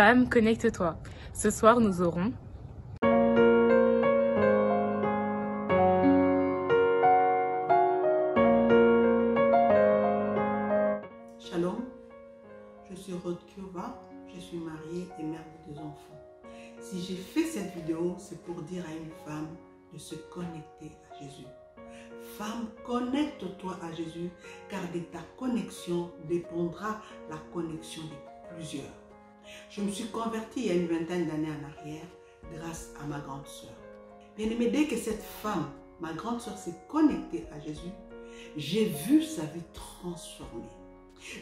Femme, connecte-toi. Ce soir, nous aurons... Shalom, je suis Rod Kiova, je suis mariée et mère de 2 enfants. Si j'ai fait cette vidéo, c'est pour dire à une femme de se connecter à Jésus. Femme, connecte-toi à Jésus, car de ta connexion dépendra la connexion de plusieurs. Je me suis convertie il y a une vingtaine d'années en arrière grâce à ma grande sœur. Bien-aimée, dès que cette femme, ma grande sœur, s'est connectée à Jésus, j'ai vu sa vie transformée.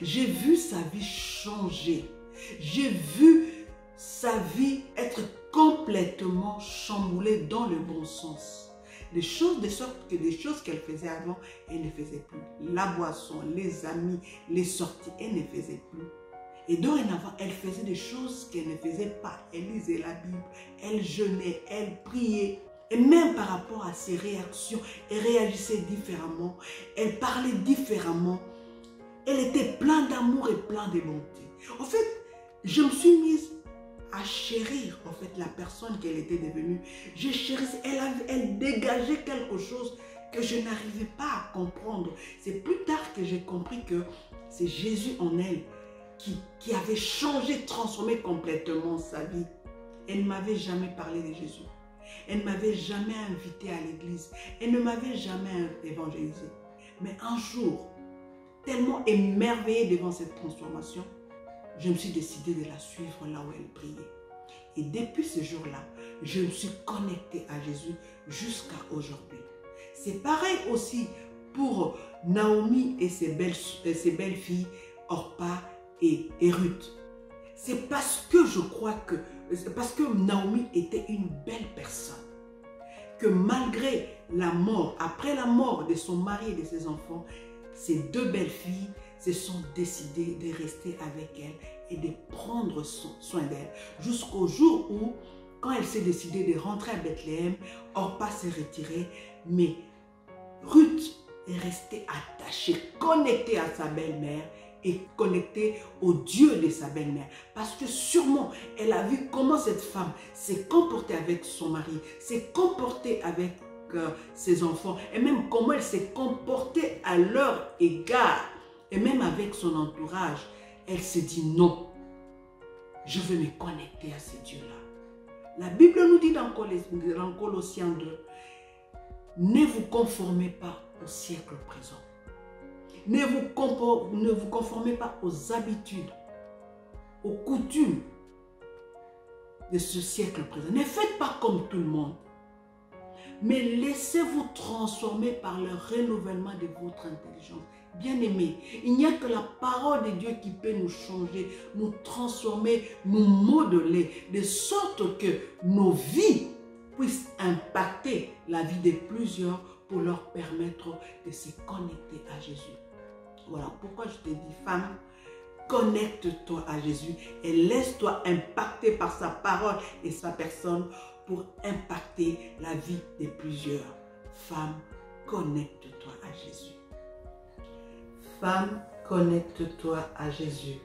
J'ai vu sa vie changer. J'ai vu sa vie être complètement chamboulée dans le bon sens. Des choses de sorte que des choses qu'elle faisait avant, elle ne faisait plus. La boisson, les amis, les sorties, elle ne faisait plus. Et dorénavant, elle faisait des choses qu'elle ne faisait pas. Elle lisait la Bible, elle jeûnait, elle priait. Et même par rapport à ses réactions, elle réagissait différemment. Elle parlait différemment. Elle était pleine d'amour et pleine de bonté. En fait, je me suis mise à chérir en fait la personne qu'elle était devenue. Je chérissais, elle dégageait quelque chose que je n'arrivais pas à comprendre. C'est plus tard que j'ai compris que c'est Jésus en elle qui avait changé, transformé complètement sa vie. Elle ne m'avait jamais parlé de Jésus. Elle ne m'avait jamais invité à l'église. Elle ne m'avait jamais évangélisé. Mais un jour, tellement émerveillée devant cette transformation, je me suis décidée de la suivre là où elle priait. Et depuis ce jour-là, je me suis connectée à Jésus jusqu'à aujourd'hui. C'est pareil aussi pour Naomi et ses belles filles, Orpa et Ruth. C'est parce que je crois que, parce que Naomi était une belle personne, que malgré la mort, après la mort de son mari et de ses enfants, ces 2 belles filles se sont décidées de rester avec elle et de prendre soin d'elle. Jusqu'au jour où, quand elle s'est décidée de rentrer à Bethléem, Orpa s'est retirée, mais Ruth est restée attachée, connectée à sa belle-mère et connectée au Dieu de sa belle-mère. Parce que sûrement, elle a vu comment cette femme s'est comportée avec son mari, s'est comportée avec ses enfants, et même comment elle s'est comportée à leur égard, et même avec son entourage. Elle s'est dit non, je veux me connecter à ces dieux-là. La Bible nous dit dans Colossiens 2, ne vous conformez pas au siècle présent. Ne vous conformez pas aux habitudes, aux coutumes de ce siècle présent. Ne faites pas comme tout le monde. Mais laissez-vous transformer par le renouvellement de votre intelligence. Bien-aimés, il n'y a que la parole de Dieu qui peut nous changer, nous transformer, nous modeler, de sorte que nos vies puissent impacter la vie de plusieurs pour leur permettre de se connecter à Jésus. Voilà pourquoi je te dis, femme, connecte-toi à Jésus et laisse-toi impacter par sa parole et sa personne pour impacter la vie de plusieurs. Femme, connecte-toi à Jésus. Femme, connecte-toi à Jésus.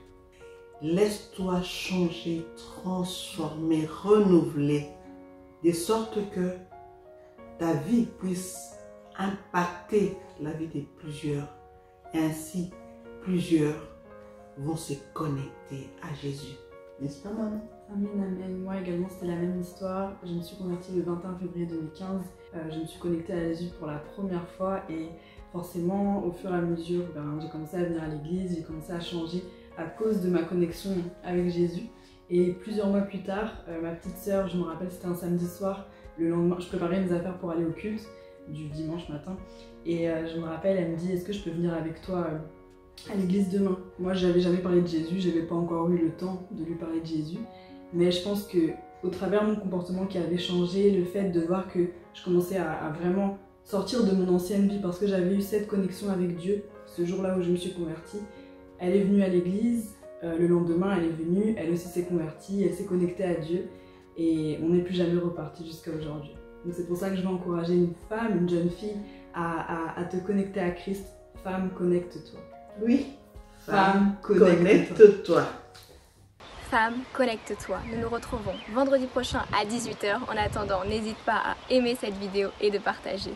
Laisse-toi changer, transformer, renouveler, de sorte que ta vie puisse impacter la vie de plusieurs. Et ainsi, plusieurs vont se connecter à Jésus. N'est-ce pas, maman? Amen, amen. Moi également, c'était la même histoire. Je me suis convertie le 21 février 2015. Je me suis connectée à Jésus pour la première fois et forcément, au fur et à mesure, j'ai commencé à venir à l'église, j'ai commencé à changer à cause de ma connexion avec Jésus. Et plusieurs mois plus tard, ma petite sœur, je me rappelle, c'était un samedi soir, le lendemain, je préparais mes affaires pour aller au culte du dimanche matin. Et je me rappelle, elle me dit, est-ce que je peux venir avec toi à l'église demain? Moi, je n'avais jamais parlé de Jésus, je n'avais pas encore eu le temps de lui parler de Jésus. Mais je pense que au travers de mon comportement qui avait changé, le fait de voir que je commençais à vraiment sortir de mon ancienne vie parce que j'avais eu cette connexion avec Dieu, ce jour-là où je me suis convertie, elle est venue à l'église, le lendemain elle est venue, elle aussi s'est convertie, elle s'est connectée à Dieu et on n'est plus jamais reparti jusqu'à aujourd'hui. Donc c'est pour ça que je veux encourager une femme, une jeune fille à te connecter à Christ. Femme, connecte-toi. Oui, Femme, connecte-toi. Femme, connecte-toi. Nous nous retrouvons vendredi prochain à 18 h. En attendant, n'hésite pas à aimer cette vidéo et de partager.